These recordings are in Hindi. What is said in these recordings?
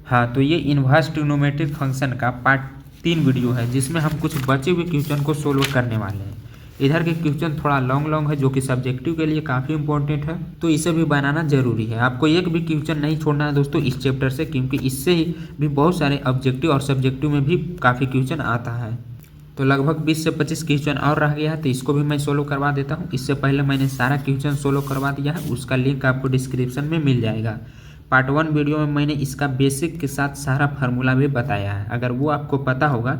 हाँ, तो ये इन्वर्स ट्रिग्नोमेट्रिक फंक्शन का पार्ट 3 वीडियो है, जिसमें हम कुछ बचे हुए क्वेश्चन को सोल्व करने वाले हैं। इधर के क्वेश्चन थोड़ा लॉन्ग है, जो कि सब्जेक्टिव के लिए काफ़ी इंपॉर्टेंट है, तो इसे भी बनाना जरूरी है। आपको एक भी क्वेश्चन नहीं छोड़ना है दोस्तों इस चैप्टर से, क्योंकि इससे ही भी बहुत सारे ऑब्जेक्टिव और सब्जेक्टिव में भी काफ़ी क्वेश्चन आता है। तो लगभग 20 से 25 क्वेश्चन और रह गया है, तो इसको भी मैं सोल्व करवा देता हूँ। इससे पहले मैंने सारा क्वेश्चन सोल्व करवा दिया है, उसका लिंक आपको डिस्क्रिप्शन में मिल जाएगा। पार्ट 1 वीडियो में मैंने इसका बेसिक के साथ सारा फार्मूला भी बताया है। अगर वो आपको पता होगा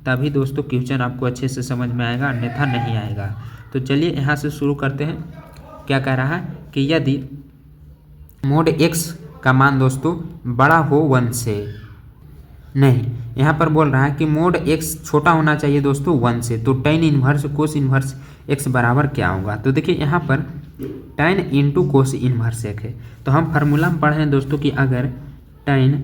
तभी दोस्तों क्वेश्चन आपको अच्छे से समझ में आएगा, अन्यथा नहीं आएगा। तो चलिए यहाँ से शुरू करते हैं। क्या कह रहा है कि यदि मोड x का मान दोस्तों बड़ा हो 1 से, नहीं, यहाँ पर बोल रहा है कि मोड x छोटा होना चाहिए दोस्तों 1 से, तो tan इन्वर्स कोस इन्वर्स x बराबर क्या होगा। तो देखिए यहाँ पर tan into cos inverse x है, तो हम फार्मूला में पढ़े हैं दोस्तों कि अगर tan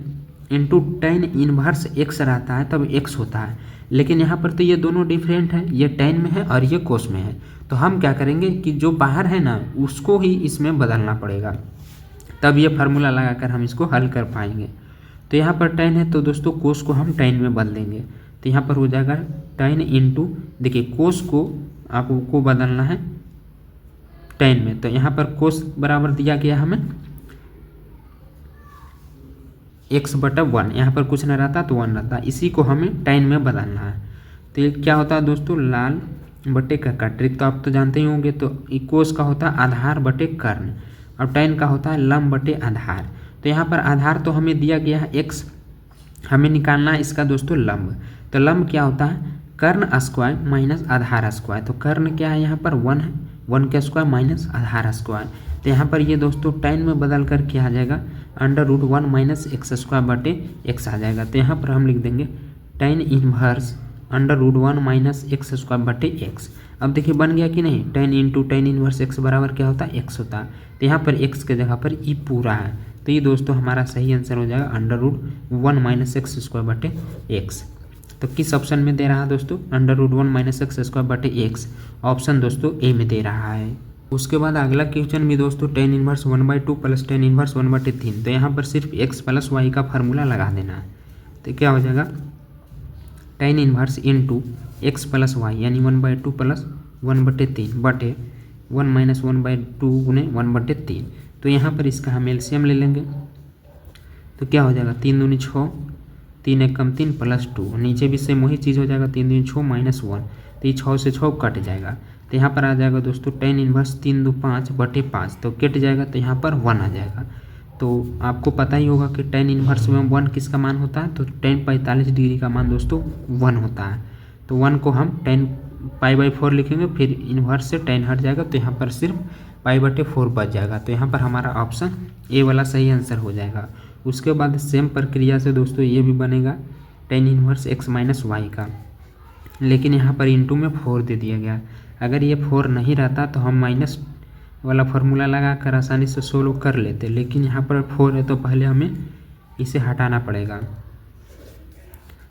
into tan inverse x रहता है तब x होता है, लेकिन यहाँ पर तो ये दोनों डिफरेंट है, ये tan में है और ये कोस में है। तो हम क्या करेंगे कि जो बाहर है ना उसको ही इसमें बदलना पड़ेगा, तब ये फार्मूला लगाकर हम इसको हल कर पाएंगे। तो यहाँ पर tan है तो दोस्तों कोस को हम tan में बदलेंगे, तो यहाँ पर हो जाएगा tan इंटू, देखिए कोस को आपको बदलना है tan में, तो यहाँ पर कोस बराबर दिया गया हमें x/1, यहाँ पर कुछ नहीं रहता तो 1 रहता, इसी को हमें tan में बदलना है। तो ये क्या होता है दोस्तों, लाल बटे का ट्रिक तो आप तो जानते ही होंगे। तो कोस का होता है आधार बटे कर्ण और tan का होता है लंब बटे आधार। तो यहाँ पर आधार तो हमें दिया गया है x, हमें निकालना है इसका दोस्तों लंब। तो लंब क्या होता है, कर्ण स्क्वायर माइनस आधार स्क्वायर। तो कर्ण क्या है यहाँ पर 1 है, 1 का स्क्वायर माइनस आधार स्क्वायर। तो यहाँ पर ये दोस्तों tan में बदल कर क्या आ जाएगा, √1 माइनस एक्स स्क्वायर बटे एक्स आ जाएगा। तो यहाँ पर हम लिख देंगे tan inverse √1 minus x square बटे एक्स। अब देखिए बन गया कि नहीं, tan into tan inverse x बराबर क्या होता है, x होता है। तो यहाँ पर x के जगह पर ई पूरा है, तो ये दोस्तों हमारा सही आंसर हो जाएगा √1 माइनस एक्स स्क्वायर बटे एक्स। तो किस ऑप्शन में दे रहा है दोस्तों, √1 माइनस एक्स स्क्वायर बटे एक्स, ऑप्शन दोस्तों ए में दे रहा है। उसके बाद अगला क्वेश्चन भी दोस्तों tan inverse 1/2 plus tan inverse 1/3। तो यहाँ पर सिर्फ x प्लस वाई का फार्मूला लगा देना है। तो क्या हो जाएगा, tan inverse into x plus y यानी 1/2 प्लस 1/3 बटे 1 माइनस 1/2 गुने 1/3। तो यहाँ पर इसका हम एलसीएम ले लेंगे, तो क्या हो जाएगा 3 दूनी 6, 3 एकम 3 प्लस 2, नीचे भी सेम वही चीज़ हो जाएगा 3 दूनी 6 माइनस 1, तो ये 6 से 6 कट जाएगा। तो यहाँ पर आ जाएगा दोस्तों tan इन्वर्स 3 2 5 बटे 5, तो कट जाएगा, तो यहाँ पर 1 आ जाएगा। तो आपको पता ही होगा कि tan इन्वर्स में 1 किसका मान होता है, तो tan 45 डिग्री का मान दोस्तों 1 होता है। तो 1 को हम tan π/4 लिखेंगे, फिर इन्वर्स से tan हट जाएगा, तो यहाँ पर सिर्फ π/4 बच जाएगा। तो यहाँ पर हमारा ऑप्शन ए वाला सही आंसर हो जाएगा। उसके बाद सेम प्रक्रिया से दोस्तों ये भी बनेगा tan inverse x minus y का, लेकिन यहाँ पर इंटू में 4 दे दिया गया। अगर ये 4 नहीं रहता तो हम माइनस वाला फार्मूला लगा कर आसानी से सोल्व कर लेते, लेकिन यहाँ पर 4 है तो पहले हमें इसे हटाना पड़ेगा।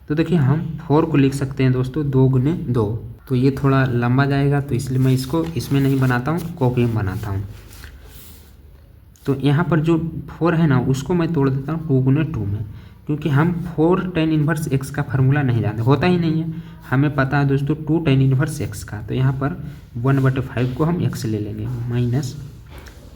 तो देखिए हम 4 को लिख सकते हैं दोस्तों 2 गुने 2, तो ये थोड़ा लंबा जाएगा, तो इसलिए मैं इसको इसमें नहीं बनाता हूँ, कॉपी में बनाता हूँ। तो यहाँ पर जो 4 है ना उसको मैं तोड़ देता हूँ 2 गुने 2 में, क्योंकि हम 4 tan इन्वर्स x का फार्मूला नहीं जानते, होता ही नहीं है। हमें पता है दोस्तों 2 tan इन्वर्स x का, तो यहाँ पर 1/5 को हम x ले लेंगे माइनस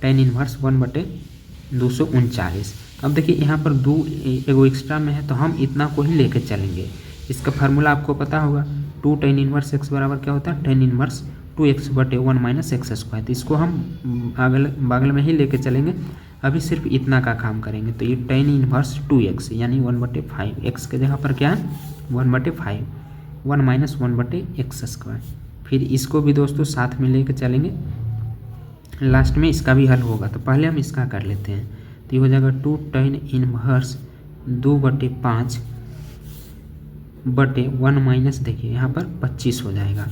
tan इन्वर्स 1/239। अब देखिए यहाँ पर 2 एगो एक्स्ट्रा में है, तो हम इतना को ही लेके चलेंगे। इसका फार्मूला आपको पता होगा, 2 tan इन्वर्स x बराबर क्या होता है, tan inverse 2x/1 minus x square. तो इसको हम बगल में ही लेके चलेंगे, अभी सिर्फ इतना का काम करेंगे। तो ये tan इन्वर्स 2x यानी 1/5, x के जगह पर क्या है 1/5, 1 माइनस 1/x स्क्वायर। फिर इसको भी दोस्तों साथ में लेके चलेंगे, लास्ट में इसका भी हल होगा। तो पहले हम इसका कर लेते हैं, तो ये हो जाएगा 2 tan इन्वर्स 2/5 बटे 1 माइनस, देखिए यहाँ पर 25 हो जाएगा।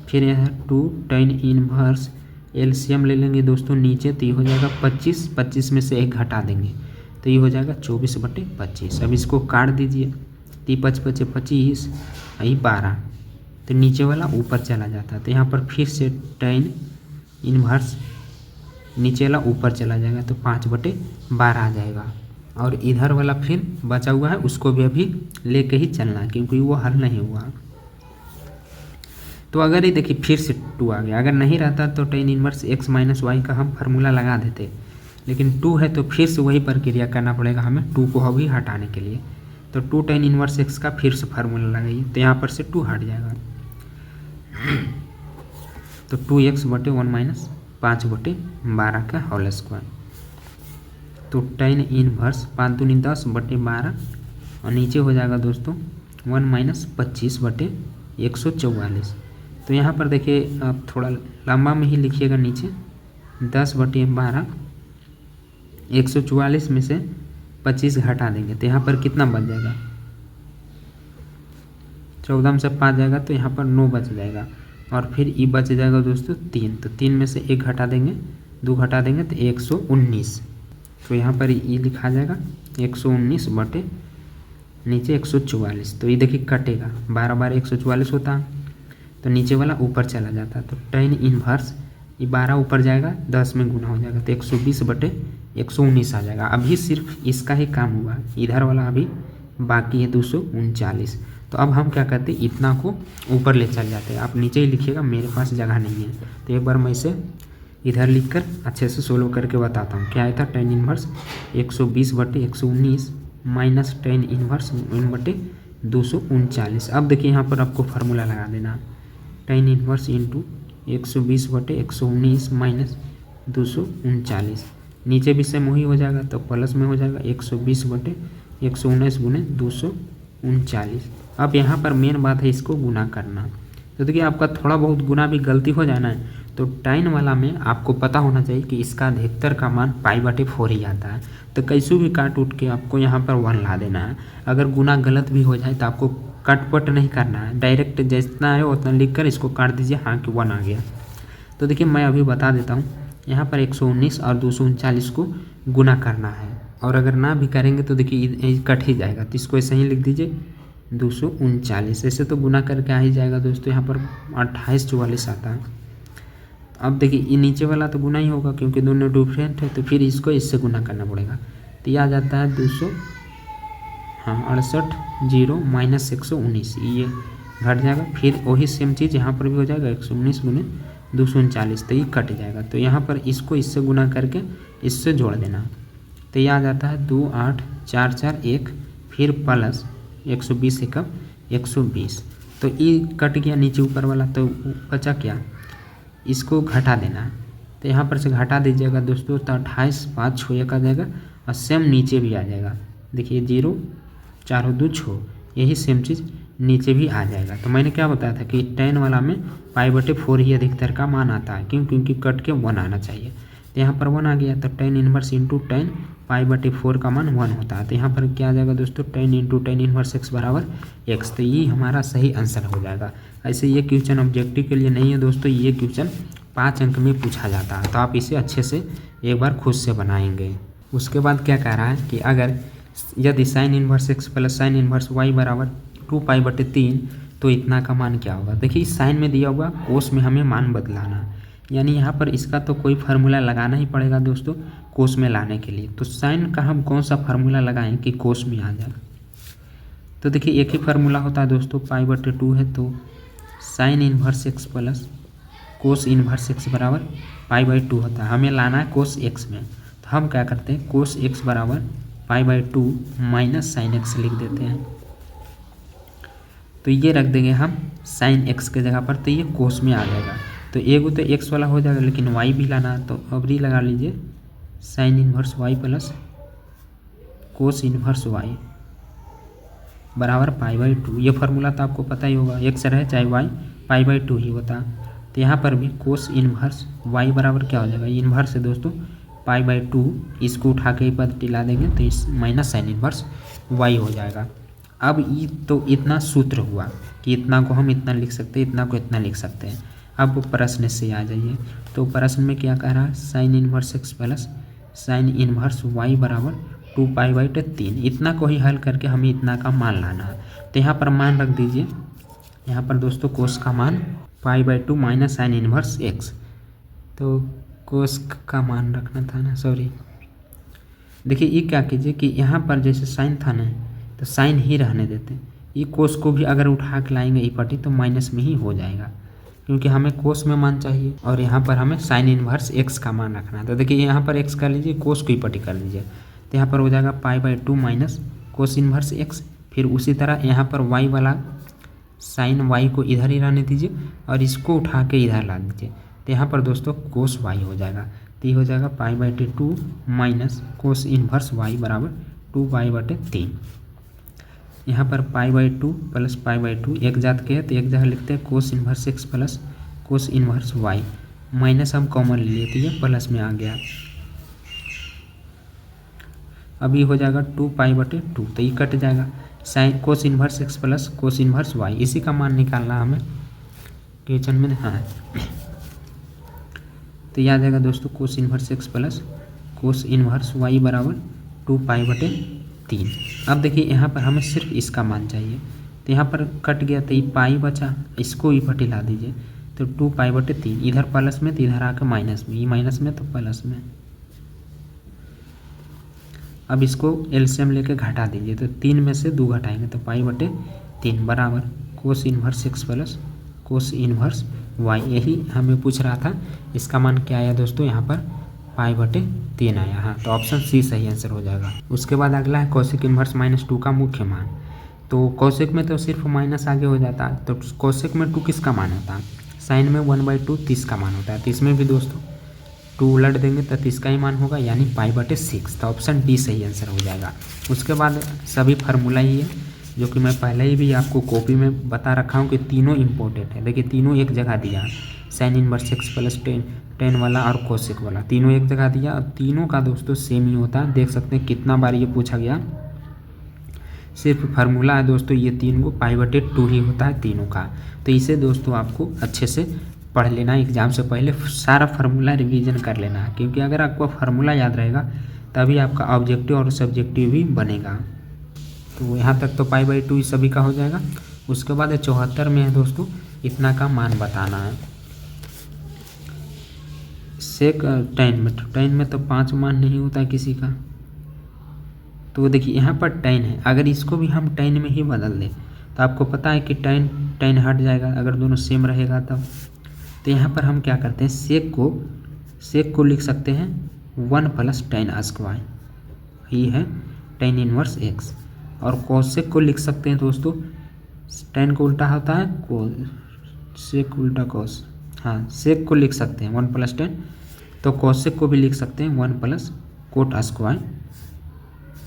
फिर यहाँ 2 tan इन्वर्स एलसीएम ले लेंगे दोस्तों नीचे, तो ये हो जाएगा 25, 25 में से 1 घटा देंगे, तो ये हो जाएगा 24/25। अब इसको काट दीजिए, 5 5 25, यही 12, तो नीचे वाला ऊपर चला जाता है। तो यहाँ पर फिर से tan इन्वर्स नीचे वाला ऊपर चला जाएगा, तो 5/12 आ जाएगा। और इधर वाला फिर बचा हुआ है उसको भी अभी लेके ही चलना है क्योंकि वो हल नहीं हुआ। तो अगर ये देखिए फिर से 2 आ गया, अगर नहीं रहता तो tan inverse x minus y का हम फार्मूला लगा देते, लेकिन 2 है तो फिर से वही प्रक्रिया करना पड़ेगा हमें 2 को अभी हटाने के लिए। तो 2 tan इनवर्स x का फिर से फार्मूला लगाइए तो यहाँ पर से 2 हट जाएगा। तो 2x बटे 1 माइनस 5 बटे 12 का होल स्क्वायर। तो tan इनवर्स 5 दूनी 10 बटे 12 और नीचे हो जाएगा दोस्तों 1 माइनस 25 बटे 144। तो यहाँ पर देखिए आप थोड़ा लंबा में ही लिखिएगा नीचे 10 बटे 12 144 में से 25 घटा देंगे तो यहाँ पर कितना बच जाएगा, 14 में से 5 जाएगा तो यहाँ पर 9 बच जाएगा और फिर ई बच जाएगा दोस्तों 3। तो 3 में से 1 घटा देंगे, 2 घटा देंगे तो 119। तो यहाँ पर ई लिखा जाएगा 119 बटे नीचे 144। तो ये देखिए कटेगा, 12 12 144 होता है तो नीचे वाला ऊपर चला जाता है। तो tan इनवर्स ये 12 ऊपर जाएगा 10 में गुना हो जाएगा तो 120 बटे 119 आ जाएगा। अभी सिर्फ इसका ही काम हुआ, इधर वाला अभी बाकी है 239। तो अब हम क्या करते हैं, इतना को ऊपर ले चल जाते हैं। आप नीचे ही लिखिएगा, मेरे पास जगह नहीं है तो एक बार मैं इसे इधर लिखकर अच्छे से सोल्व करके बताता हूँ। क्या आया था, tan इनवर्स 120 बटे 119 माइनस tan इनवर्स 1 बटे 239। अब देखिए यहाँ पर आपको फार्मूला लगा देना, tan इनवर्स इंटू 120 बटे 119 माइनस 239। नीचे भी सेम वही हो जाएगा तो प्लस में हो जाएगा 120 बटे 119 गुने 239। अब यहाँ पर मेन बात है इसको गुना करना। तो देखिए आपका थोड़ा बहुत गुना भी गलती हो जाना है तो tan वाला में आपको पता होना चाहिए कि इसका अधिकतर का मान π/4 ही आता है। तो कैसे भी काट उठ के आपको यहाँ पर 1 ला देना है। अगर गुना गलत भी हो जाए तो आपको कटपट नहीं करना है, डायरेक्ट जितना है उतना लिख कर इसको काट दीजिए, हाँ कि 1 आ गया। तो देखिए मैं अभी बता देता हूँ, यहाँ पर 119 और 239 को गुना करना है और अगर ना भी करेंगे तो देखिए कट ही जाएगा। तो इसको ऐसे ही लिख दीजिए 239। ऐसे तो गुना करके आ ही जाएगा दोस्तों, यहाँ पर 2844 आता है। अब देखिए ये नीचे वाला तो गुना ही होगा क्योंकि दोनों डिफरेंट है, तो फिर इसको इससे गुना करना पड़ेगा। तो यह आ जाता है 68 0 माइनस 119, ये घट जाएगा। फिर वही सेम चीज़ यहाँ पर भी हो जाएगा 119 गुने 239, तो ये कट जाएगा। तो यहाँ पर इसको इससे गुना करके इससे जोड़ देना। तो यह आ जाता है 2 8 4 4 1 फिर प्लस 120 1 120। तो ये कट गया नीचे ऊपर वाला, तो बचा क्या, इसको घटा देना। तो यहाँ पर से घटा दीजिएगा दोस्तों तो 28 5 6 1 आ जाएगा और सेम नीचे भी आ जाएगा। देखिए 0 4 2 6, यही सेम चीज़ नीचे भी आ जाएगा। तो मैंने क्या बताया था कि tan वाला में π/4 ही अधिकतर का मान आता है, क्योंकि कट के 1 आना चाहिए। तो यहाँ पर 1 आ गया तो tan इनवर्स इंटू tan π/4 का मान 1 होता है। तो यहाँ पर क्या आ जाएगा दोस्तों, tan into tan inverse x बराबर x। तो ये हमारा सही आंसर हो जाएगा। ऐसे ये क्वेश्चन ऑब्जेक्टिव के लिए नहीं है दोस्तों, ये क्वेश्चन 5 अंक में पूछा जाता है। तो आप इसे अच्छे से एक बार खुद से बनाएंगे। उसके बाद क्या कह रहा है कि अगर यदि sign inverse x plus sine inverse y बराबर 2π/3 तो इतना का मान क्या होगा। देखिए इस साइन में दिया हुआ, कोस में हमें मान बदलाना, यानी यहाँ पर इसका तो कोई फार्मूला लगाना ही पड़ेगा दोस्तों कोस में लाने के लिए। तो साइन का हम कौन सा फार्मूला लगाएं कि कोस में आ जाए। तो देखिए एक ही फार्मूला होता है दोस्तों, π/2 है तो sign inverse x plus cos inverse x बराबर π/2 होता है। हमें लाना है कोस x में, तो हम क्या करते हैं, कोस x बराबर π/2 माइनस साइन x लिख देते हैं। तो ये रख देंगे हम साइन x के जगह पर, तो ये कोस में आ जाएगा। तो एगो तो x वाला हो जाएगा लेकिन y भी लाना है, तो अब ही लगा लीजिए sine inverse y plus cos inverse y बराबर π/2। ये फार्मूला तो आपको पता ही होगा, x रहे चाहे y π/2 ही होता। तो यहाँ पर भी कोस इनवर्स y बराबर क्या हो जाएगा, इनवर्स है दोस्तों π/2, इसको उठा के पद टिला देंगे तो इस माइनस साइन इनवर्स y हो जाएगा। अब ये तो इतना सूत्र हुआ कि इतना को हम इतना लिख सकते हैं, इतना को इतना लिख सकते हैं। अब प्रश्न से आ जाइए, तो प्रश्न में क्या कह रहा है, sign inverse x plus sine inverse y बराबर 2π/3। इतना को ही हल करके हमें इतना का मान लाना है। तो यहाँ पर मान रख दीजिए, यहाँ पर दोस्तों कोस का मान π/2 माइनस साइन इनवर्स x, तो कोस का मान रखना था ना, सॉरी। देखिए ये क्या कीजिए कि यहाँ पर जैसे साइन था ना, तो साइन ही रहने देते। ये कोस को भी अगर उठा के लाएंगे ई पट्टी तो माइनस में ही हो जाएगा, क्योंकि हमें कोस में मान चाहिए और यहाँ पर हमें साइन इनवर्स एक्स का मान रखना है। तो देखिए यहाँ पर एक्स कर लीजिए, कोस को ई पट्टी कर लीजिए, तो यहाँ पर हो जाएगा π/2 माइनस कोस इनवर्स एक्स। फिर उसी तरह यहाँ पर वाई वाला साइन वाई को इधर ही रहने दीजिए और इसको उठा के इधर ला दीजिए, तो यहाँ पर दोस्तों कोस वाई हो जाएगा। तो ये हो जाएगा π/2 माइनस कोस इनवर्स वाई बराबर 2π/3। यहाँ पर π/2 प्लस π/2 एक जात के है तो एक जगह लिखते हैं cos inverse x plus cos inverse y, minus हम कॉमन ले लिए तो ये प्लस में आ गया। अब ये हो जाएगा 2π/2, तो ये कट जाएगा। Sine cos inverse x plus cos inverse y, इसी का मान निकालना हमें क्वेश्चन में। हाँ, तो याद आएगा दोस्तों cos inverse x plus cos inverse y बराबर 2π/3। अब देखिए यहाँ पर हमें सिर्फ इसका मान चाहिए, तो यहाँ पर कट गया तो ये पाई बचा, इसको ई पट्टी ला दीजिए, तो 2π/3 इधर प्लस में तो इधर आकर माइनस में, ये माइनस में तो प्लस में। अब इसको एलसीएम लेके घटा दीजिए, तो 3 में से 2 घटाएंगे तो π/3 बराबर cos inverse x plus cos inverse y. यही हमें पूछ रहा था। इसका मान क्या आया दोस्तों, यहाँ पर π/3 आया। हाँ, तो ऑप्शन सी सही आंसर हो जाएगा। उसके बाद अगला है कोसेक इनवर्स -2 का मुख्य मान। तो कोसेक में तो सिर्फ माइनस आगे हो जाता है, तो कोसेक में 2 किसका मान होता है, साइन में 1/2 30 का मान होता है। तो इसमें भी दोस्तों 2 उलट देंगे तो 30 का ही मान होगा, यानी π/6। तो ऑप्शन डी सही आंसर हो जाएगा। उसके बाद सभी फार्मूला ही है, जो कि मैं पहले ही भी आपको कॉपी में बता रखा हूँ कि तीनों इंपॉर्टेंट है। देखिए तीनों एक जगह दिया, sine inverse x plus ten वाला और कोसेक वाला, तीनों एक जगह दिया और तीनों का दोस्तों सेम ही होता है। देख सकते हैं कितना बार ये पूछा गया। सिर्फ फार्मूला है दोस्तों, ये 3 को π/2 ही होता है तीनों का। तो इसे दोस्तों आपको अच्छे से पढ़ लेना, एग्जाम से पहले सारा फार्मूला रिवीजन कर लेना है, क्योंकि अगर आपको फार्मूला याद रहेगा तभी आपका ऑब्जेक्टिव और सब्जेक्टिव भी बनेगा। तो यहाँ तक तो π/2 सभी का हो जाएगा। उसके बाद 74 में है दोस्तों, इतना का मान बताना है। सेक टेन में तो 5 मान नहीं होता है किसी का। तो देखिए यहाँ पर टेन है, अगर इसको भी हम टेन में ही बदल दें तो आपको पता है कि टेन हट जाएगा अगर दोनों सेम रहेगा तब। तो यहाँ पर हम क्या करते हैं, सेक को लिख सकते हैं 1 + tan², ये है टेन इनवर्स एक्स। और कोसेक को लिख सकते हैं दोस्तों, टेन को उल्टा होता है सेक उल्टा कोस। हाँ, सेक को लिख सकते हैं 1 + tan, तो कोसेक को भी लिख सकते हैं 1 + cot²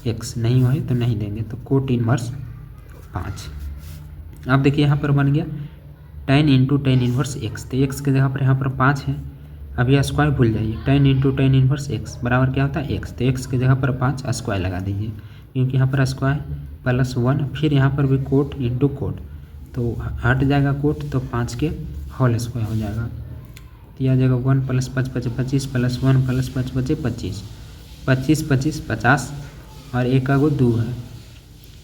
x। नहीं हुआ तो नहीं देंगे, तो कोट इनवर्स 5। अब देखिए यहाँ पर बन गया tan × tan इनवर्स x, तो x के जगह पर यहाँ पर 5 है। अभी स्क्वायर भूल जाइए, tan × tan इनवर्स x बराबर क्या होता है x, तो x के जगह पर 5 स्क्वायर लगा दीजिए, क्योंकि यहाँ पर स्क्वायर +1, फिर यहाँ पर भी कोट × कोट, तो हट जाएगा कोट, तो 5 के होल स्क्वायर हो जाएगा। तो यह आ जाएगा 1 + 5 = 25 + 1 + 5 = 25, 25 25 50 और एक का 2 है,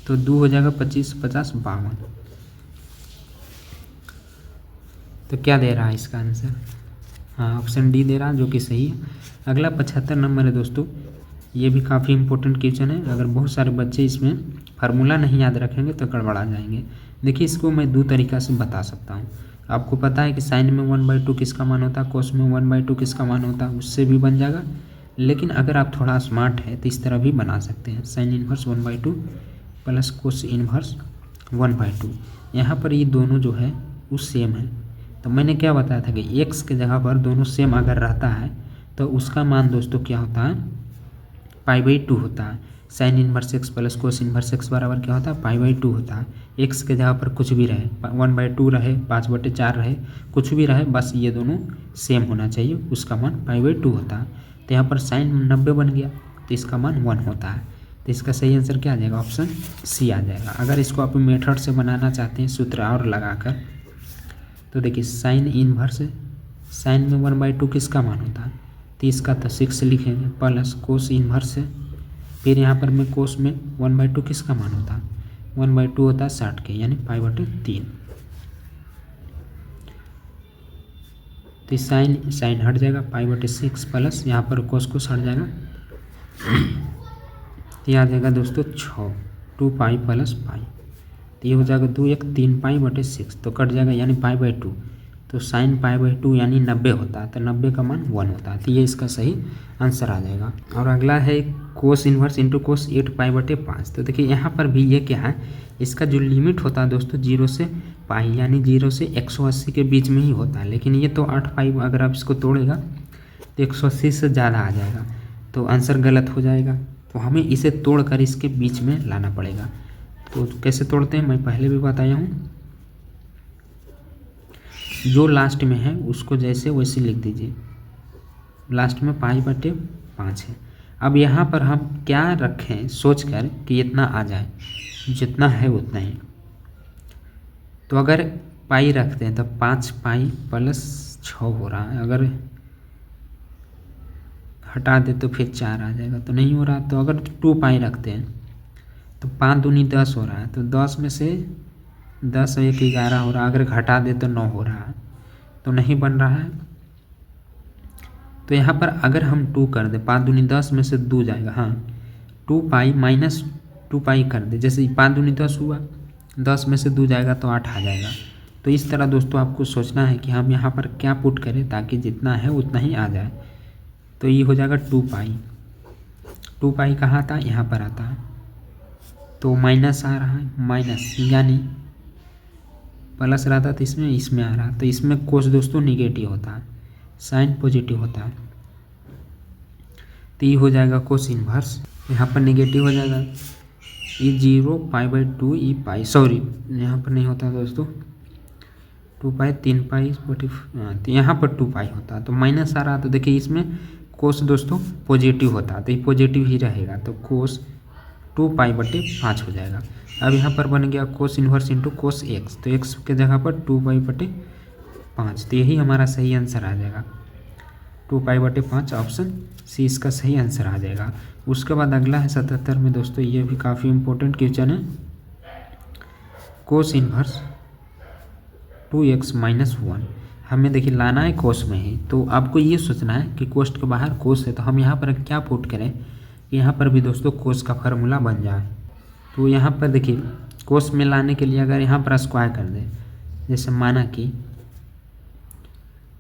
तो 2 हो जाएगा 25 50 52। तो क्या दे रहा है इसका आंसर, हाँ ऑप्शन डी दे रहा है, जो कि सही है। अगला 75 नंबर है दोस्तों, ये भी काफ़ी इंपॉर्टेंट क्वेश्चन है। अगर बहुत सारे बच्चे इसमें फार्मूला नहीं याद रखेंगे तो गड़बड़ा जाएंगे। देखिए इसको मैं 2 तरीक़ा से बता सकता हूँ। आपको पता है कि साइन में 1/2 किसका मान होता है, कोस में 1/2 किसका मान होता है, उससे भी बन जाएगा। लेकिन अगर आप थोड़ा स्मार्ट है तो इस तरह भी बना सकते हैं, sine inverse 1/2 plus cos inverse 1/2। यहाँ पर ये दोनों जो है वो सेम है, तो मैंने क्या बताया था कि x के जगह पर दोनों सेम अगर रहता है तो उसका मान दोस्तों क्या होता है, π/2 होता है। Sign inverse x plus cos inverse x बराबर क्या होता है, π/2 होता है। x के जगह पर कुछ भी रहे, 1/2 रहे, 5/4 रहे, कुछ भी रहे, बस ये दोनों सेम होना चाहिए, उसका मान π/2 होता है। तो यहाँ पर साइन 90 बन गया, तो इसका मान 1 होता है। तो इसका सही आंसर क्या आ जाएगा, ऑप्शन सी आ जाएगा। अगर इसको आप मेथड से बनाना चाहते हैं सूत्र और लगाकर, तो देखिए साइन इनवर्स, साइन में 1/2 किसका मान होता है, तो इसका तो 6 लिखेंगे, प्लस कोस इनवर्स है, फिर यहाँ पर मैं कोस में 1/2 किसका मान होता है, 1/2 होता है 60 के, यानी π/3। तो साइन हट जाएगा, π/6 प्लस यहाँ पर कोस हट जाएगा तो ये आ जाएगा दोस्तों 6, 2 पाई प्लस पाई, तो ये हो जाएगा 2 1 3 पाई बटे 6, तो कट जाएगा यानी पाई बाई 2, तो साइन पाई बाई 2 यानी 90 होता है, तो 90 का मान 1 होता है, तो ये इसका सही आंसर आ जाएगा। और अगला है कोस इन्वर्स इंटू कोस 8 पाई बटे 5। तो देखिए यहाँ पर भी ये क्या है, इसका जो लिमिट होता है दोस्तों 0 से पाई यानी 0 से 180 के बीच में ही होता है, लेकिन ये तो 8 पाई अगर आप इसको तोड़ेगा तो 180 से ज़्यादा आ जाएगा, तो आंसर गलत हो जाएगा। तो हमें इसे तोड़कर इसके बीच में लाना पड़ेगा। तो कैसे तोड़ते हैं मैं पहले भी बताया हूँ, जो लास्ट में है उसको जैसे वैसे लिख दीजिए, लास्ट में पाई बटे 5 है। अब यहाँ पर हम क्या रखें सोचकर कि इतना आ जाए, जितना है उतना ही। तो अगर पाई रखते हैं तो 5 पाई प्लस 6 हो रहा है, अगर हटा दे तो फिर 4 आ जाएगा, तो नहीं हो रहा। तो अगर 2 पाई रखते हैं तो 5 दूनी 10 हो रहा है, तो 10 में से 10 और 1 11 हो रहा है, अगर घटा दे तो 9 हो रहा है, तो नहीं बन रहा है। तो यहाँ पर अगर हम 2 कर दे, 5 दूनी 10 में से 2 जाएगा, हाँ 2 पाई माइनस 2 पाई कर दे, जैसे 5 दूनी 10 हुआ, 10 में से 2 जाएगा तो 8 आ जाएगा। तो इस तरह दोस्तों आपको सोचना है कि हम यहाँ पर क्या पुट करें ताकि जितना है उतना ही आ जाए। तो ये हो जाएगा 2 पाई, 2 पाई कहाँ आता है, यहाँ पर आता है, तो माइनस आ रहा है, माइनस यानी प्लस रहता तो इसमें आ रहा, तो इसमें कोस दोस्तों निगेटिव होता है, साइन पॉजिटिव होता है, तो ये हो जाएगा कोस इन्वर्स, यहाँ पर निगेटिव हो जाएगा, ये 0 pi by 2 E pi, sorry यहाँ पर नहीं होता दोस्तों 2 पाई 3 पाई बटे, तो यहाँ पर 2 पाई होता है, तो माइनस आ रहा, तो देखिए इसमें कोस दोस्तों पॉजिटिव होता है, तो ये पॉजिटिव ही रहेगा, तो कोस 2 पाई बटे 5 हो जाएगा। अब यहाँ पर बन गया कोस इन्वर्स इंटू कोस एक्स, तो एक्स के जगह पर 2 पाई बटे 5, तो यही हमारा सही आंसर आ जाएगा, 2 पाई बटे 5, ऑप्शन सी इसका सही आंसर आ जाएगा। उसके बाद अगला है 77 में दोस्तों, ये भी काफ़ी इंपॉर्टेंट क्वेश्चन है, कोस इन्वर्स 2x माइनस 1, हमें देखिए लाना है कोस में ही, तो आपको ये सोचना है कि कोस्ट के बाहर कोस है, तो हम यहाँ पर क्या पुट करें कि यहाँ पर भी दोस्तों कोस का फार्मूला बन जाए। तो यहाँ पर देखिए कोस में लाने के लिए अगर यहाँ पर स्क्वायर कर दें, जैसे माना कि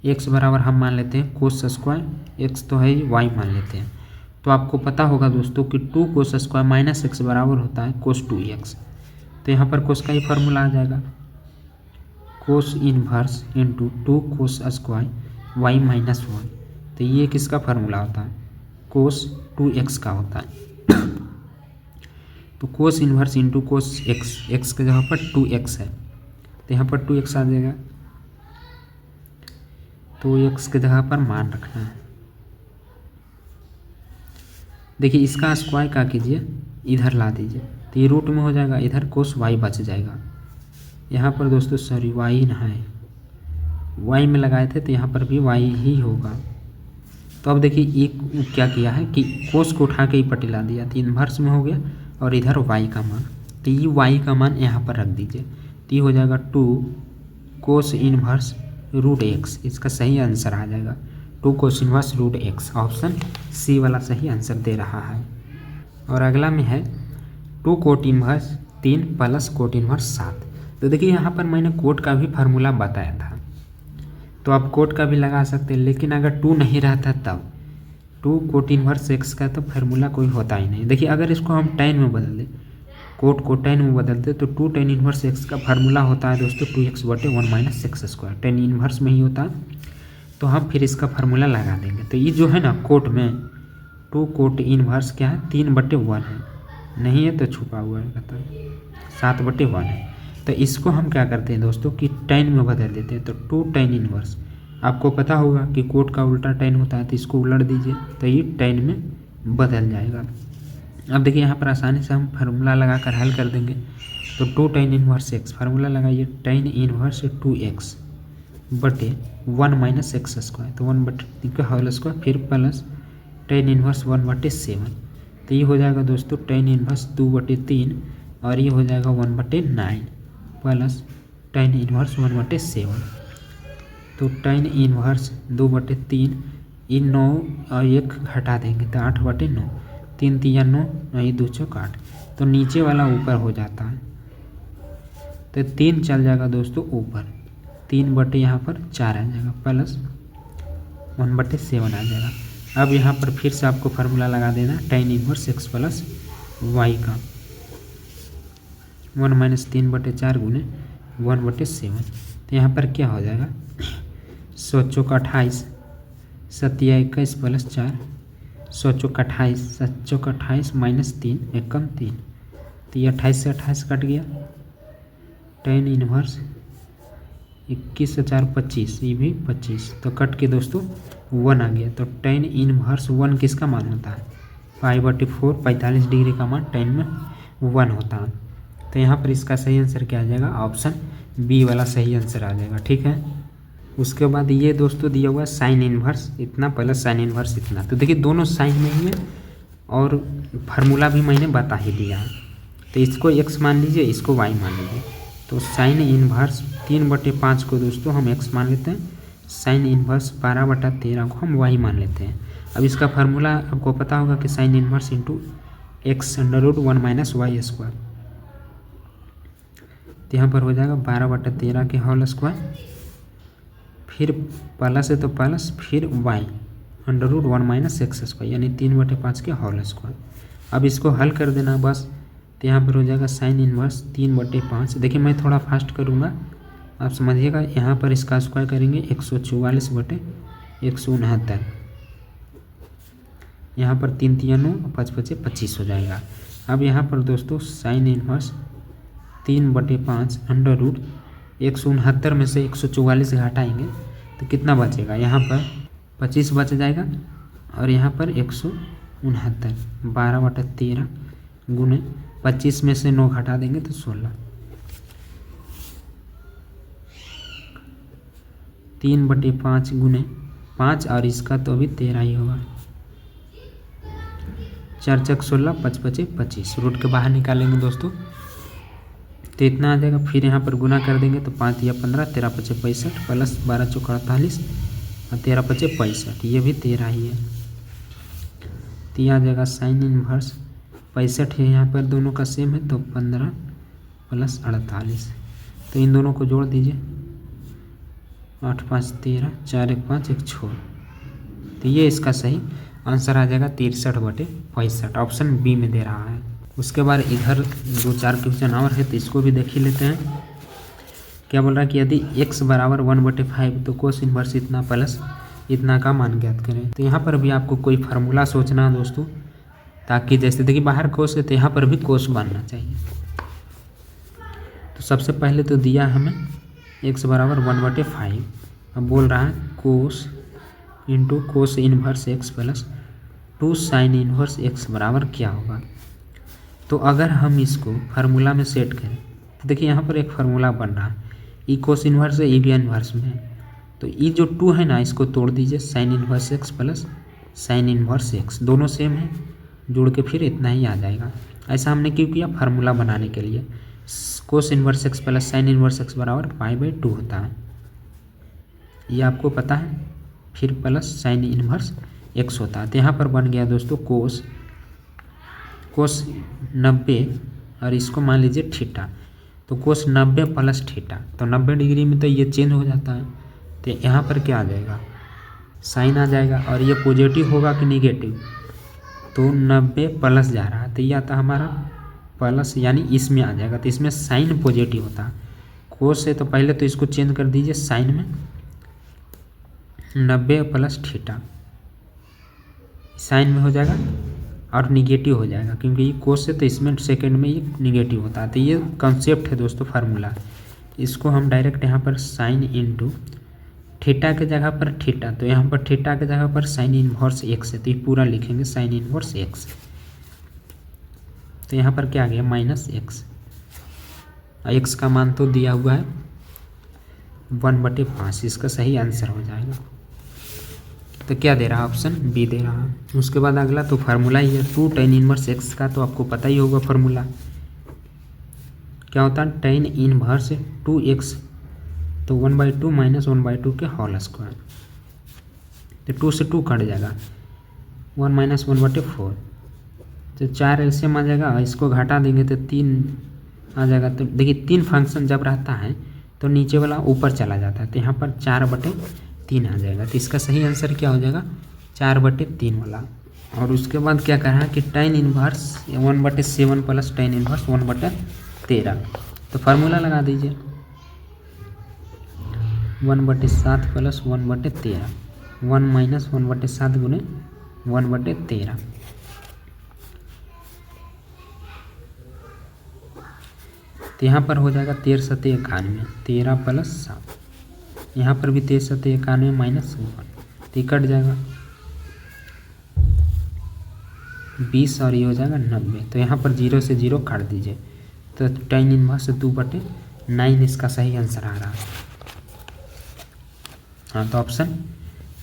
x बराबर हम मान लेते हैं कोस स्क्वायर, x तो है ही, y मान लेते हैं, तो आपको पता होगा दोस्तों कि 2 कोस स्क्वायर माइनस x बराबर होता है कोस 2x, तो यहाँ पर कोस का ही फार्मूला आ जाएगा, cos inverse into 2 cos square y minus 1, तो ये किसका फार्मूला होता है, कोस 2x का होता है। तो कोस इन्वर्स इंटू कोस x के जगह पर 2x है, तो यहाँ पर 2x आ जाएगा, तो x के जगह पर मान रखना है। देखिए इसका स्क्वायर क्या कीजिए, इधर ला दीजिए, तो ये रूट में हो जाएगा, इधर कोस y बच जाएगा। यहाँ पर दोस्तों सॉरी y ना है, y में लगाए थे तो यहाँ पर भी y ही होगा। तो अब देखिए ये क्या किया है कि कोस को उठा के ही पटिला दिया, तो इन्वर्स में हो गया, और इधर y का मान, तो ये y का मान यहाँ पर रख दीजिए, तो ये हो जाएगा 2 कोस इन्वर्स रूट x, इसका सही आंसर आ जाएगा 2 cos inverse root x, option C वाला सही आंसर दे रहा है। और अगला में है 2 cot inverse 3 plus cot inverse 7। तो देखिए यहाँ पर मैंने कोट का भी फार्मूला बताया था, तो आप कोट का भी लगा सकते हैं, लेकिन अगर 2 नहीं रहता तब 2 कोट इन्वर्स x का तो फार्मूला कोई होता ही नहीं। देखिए अगर इसको हम tan में बदल दें, कोट को tan में बदल दें, तो 2 tan इन्वर्स x का फार्मूला होता है दोस्तों 2x बटे 1 minus x square, tan inverse में ही होता है, तो हम फिर इसका फार्मूला लगा देंगे। तो ये जो है ना कोट में 2 कोट इन्वर्स क्या है 3 बटे 1 है, नहीं है तो छुपा हुआ है, कहता है 7 बटे 1 है, तो इसको हम क्या करते हैं दोस्तों कि tan में बदल देते हैं, तो 2 tan इन्वर्स, आपको पता होगा कि कोट का उल्टा tan होता है, तो इसको उलट दीजिए तो ये tan में बदल जाएगा। अब देखिए यहाँ पर आसानी से हम फार्मूला लगा कर हल कर देंगे, तो 2 tan इन्वर्स x, फार्मूला लगाइए tan इन्वर्स 2x बटे 1 माइनस एक्स स्क्वायर, तो 1 बटे 3 का होल स्क्वायर, फिर प्लस tan इन्वर्स 1 बटे 7, तो ये हो जाएगा दोस्तों tan इन्वर्स 2 बटे 3, और ये हो जाएगा 1 बटे 9 प्लस tan इन्वर्स 1 बटे 7, तो tan इन्वर्स 2 बटे 3, इन 9 और 1 हटा देंगे तो 8 बटे 9, 3 तिया 9, नहीं 2 चौक 8, तो नीचे वाला ऊपर हो जाता है, तो 3 चल जाएगा दोस्तों ऊपर, 3 बटे यहाँ पर 4 आ जाएगा, प्लस 1/7 आ जाएगा। अब यहाँ पर फिर से आपको फार्मूला लगा देना tan inverse x plus y का, 1 - 3/4 गुने 1/7, तो यहाँ पर क्या हो जाएगा, 100 चौक 28, 7 या 21 प्लस 4, 100 चौक 28, 7 चौक 28 माइनस 3, 1 कम 3, तो ये 28 से 28 कट गया, tan इनवर्स 21 और 4 25, ये भी 25, तो कट के दोस्तों 1 आ गया। तो tan इनवर्स 1 किसका मान होता है, π/4, 45 डिग्री का मान tan में 1 होता है। तो यहाँ पर इसका सही आंसर क्या आ जाएगा, ऑप्शन बी वाला सही आंसर आ जाएगा। ठीक है, उसके बाद ये दोस्तों दिया हुआ है साइन इनवर्स इतना प्लस साइन इनवर्स इतना, तो देखिए दोनों साइन में ही है और फार्मूला भी मैंने बता ही दिया है, तो इसको x मान लीजिए, इसको y मान लीजिए। तो साइन इनवर्स 3/5 को दोस्तों हम x मान लेते हैं, साइन इनवर्स 12/13 को हम y मान लेते हैं। अब इसका फार्मूला आपको पता होगा कि sine inverse into x √1 - y², तो यहाँ पर हो जाएगा 12/13 के होल स्क्वायर, फिर प्लस है तो प्लस, फिर y √1 - x², यानी 3/5 के होल स्क्वायर। अब इसको हल कर देना बस, तो यहाँ पर हो जाएगा साइन इनवर्स 3/5। देखिए मैं थोड़ा फास्ट करूँगा, आप समझिएगा। यहाँ पर इसका स्क्वायर करेंगे 144/169, यहाँ पर 3 तिया 9, 5 × 5 = 25 हो जाएगा। अब यहाँ पर दोस्तों साइन इनवर्स 3/5 √169 में से 144 घटाएंगे तो कितना बचेगा, यहाँ पर 25 बच जाएगा और यहाँ पर 169, 12/13 गुने 25 में से 9 घटा देंगे तो 16, 3/5 गुने 5 और इसका तो अभी 13 ही होगा, 4 × 16, 5 × 5 = 25, रूट के बाहर निकालेंगे दोस्तों तो इतना आ जाएगा। फिर यहाँ पर गुना कर देंगे तो 5 या 15, 13 × 5 = 65, प्लस 12 चौक 48 और 13 × 5 = 65, ये भी 13 ही है। तो यह आ जाएगा साइन इनवर्स 65 है, यहाँ पर दोनों का सेम है तो 15 + 48, तो इन दोनों को जोड़ दीजिए, 8 × 5 = 13, 4 × 1 = 5, 1 छोड़, तो ये इसका सही आंसर आ जाएगा 63/65, ऑप्शन बी में दे रहा है। उसके बाद इधर 2-4 क्वेश्चन और है तो इसको भी देख ही लेते हैं। क्या बोल रहा है कि यदि x = 1/5 तो कोस इनवर्स इतना प्लस इतना का मान ज्ञात करें। तो यहाँ पर भी आपको कोई फार्मूला सोचना है दोस्तों, ताकि जैसे देखिए बाहर कोस है तो यहाँ पर भी कोस बनना चाहिए। तो सबसे पहले तो दिया हमें x = 1/5, अब बोल रहा है cos into cos inverse x plus 2 sine inverse x बराबर क्या होगा। तो अगर हम इसको फार्मूला में सेट करें तो देखिए यहाँ पर एक फार्मूला बन रहा है, ई कोस इनवर्स है, ई भी इनवर्स में है, तो ई जो 2 है ना इसको तोड़ दीजिए, sign inverse x plus sign inverse x, दोनों सेम है, जोड़ के फिर इतना ही आ जाएगा। ऐसा हमने क्यों किया, फार्मूला बनाने के लिए। कोस inverse x plus sign inverse x बराबर π/2 होता है, ये आपको पता है, फिर प्लस साइन इनवर्स x होता है। तो यहाँ पर बन गया दोस्तों कोस 90 और इसको मान लीजिए थीटा, तो कोस 90 प्लस थीटा, तो 90 डिग्री में तो ये चेंज हो जाता है, तो यहाँ पर क्या आ जाएगा, साइन आ जाएगा, और ये पॉजिटिव होगा कि निगेटिव, तो 90 प्लस जा रहा है तो ये आता हमारा प्लस, यानी इसमें आ जाएगा, तो इसमें साइन पॉजिटिव होता है। कोस है तो पहले तो इसको चेंज कर दीजिए साइन में, 90 प्लस थीटा साइन में हो जाएगा और निगेटिव हो जाएगा, क्योंकि ये कोस है तो इसमें सेकंड में ये निगेटिव होता है। तो ये कॉन्सेप्ट है दोस्तों फार्मूला, इसको हम डायरेक्ट यहाँ पर साइन इंटू थीटा के जगह पर थीटा, तो यहाँ पर थीटा के जगह पर साइन इनवर्स x है, तो ये पूरा लिखेंगे साइन इनवर्स x, तो यहाँ पर क्या आ गया -x, x का मान तो दिया हुआ है 1/5, इसका सही आंसर हो जाएगा। तो क्या दे रहा है, ऑप्शन बी दे रहा है। उसके बाद अगला तो फार्मूला ही है 2 tan इनवर्स x का, तो आपको पता ही होगा फार्मूला क्या होता है, tan इनवर्स 2x, तो 1/2 - 1/2 के होल स्क्वायर, तो 2 से 2 कट जाएगा, 1 - 1/4, तो 4 एलसीएम आ जाएगा और इसको घटा देंगे तो 3 आ जाएगा। तो देखिए 3 फंक्शन जब रहता है तो नीचे वाला ऊपर चला जाता है, तो यहाँ पर 4/3 आ जाएगा। तो इसका सही आंसर क्या हो जाएगा 4/3 वाला। और उसके बाद क्या कह रहा है कि tan inverse 1/7 plus tan inverse 1/13। तो फार्मूला लगा दीजिए 1/7 प्लस 1/13, 1 माइनस 1/7 गुने 1/13। तो यहाँ पर हो जाएगा 1391, 13 प्लस 7, यहाँ पर भी 1391 माइनस 1, तो कट जाएगा 20 और ये हो जाएगा 90। तो यहाँ पर 0 से 0 काट दीजिए, तो tan इनवर्स 2/9 इसका सही आंसर आ रहा है। हाँ, तो ऑप्शन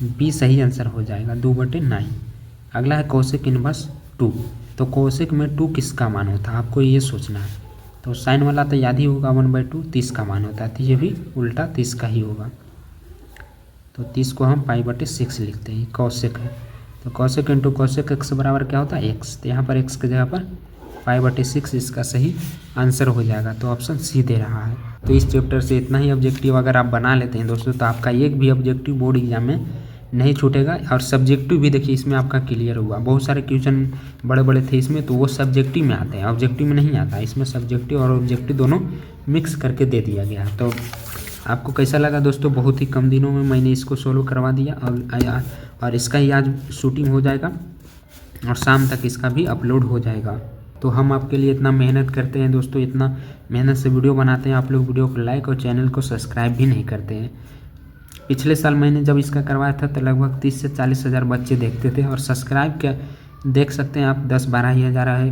बी सही आंसर हो जाएगा 2/9। अगला है कोसेक इनवर्स 2। तो कोसेक में 2 किसका मान होता है आपको ये सोचना है। तो साइन वाला तो याद ही होगा 1/2 30 का मान होता है, तो ये भी उल्टा 30 का ही होगा। तो 30 को हम π/6 लिखते हैं, कोसेक है। तो कोसेक इंटू कोसेक x बराबर क्या होता है x। तो यहाँ पर x की जगह पर π/6 इसका सही आंसर हो जाएगा। तो ऑप्शन सी दे रहा है। तो इस चैप्टर से इतना ही ऑब्जेक्टिव अगर आप बना लेते हैं दोस्तों, तो आपका एक भी ऑब्जेक्टिव बोर्ड एग्जाम में नहीं छूटेगा। और सब्जेक्टिव भी देखिए इसमें आपका क्लियर हुआ। बहुत सारे क्वेश्चन बड़े बड़े थे इसमें, तो वो सब्जेक्टिव में आते हैं, ऑब्जेक्टिव में नहीं आता। इसमें सब्जेक्टिव और ऑब्जेक्टिव दोनों मिक्स करके दे दिया गया। तो आपको कैसा लगा दोस्तों, बहुत ही कम दिनों में मैंने इसको सोल्व करवा दिया। और इसका ही आज शूटिंग हो जाएगा और शाम तक इसका भी अपलोड हो जाएगा। तो हम आपके लिए इतना मेहनत करते हैं दोस्तों, इतना मेहनत से वीडियो बनाते हैं, आप लोग वीडियो को लाइक और चैनल को सब्सक्राइब भी नहीं करते हैं। पिछले साल मैंने जब इसका करवाया था तो लगभग 30 से 40 हज़ार बच्चे देखते थे, और सब्सक्राइब क्या देख सकते हैं आप 10-12 ही हज़ार है।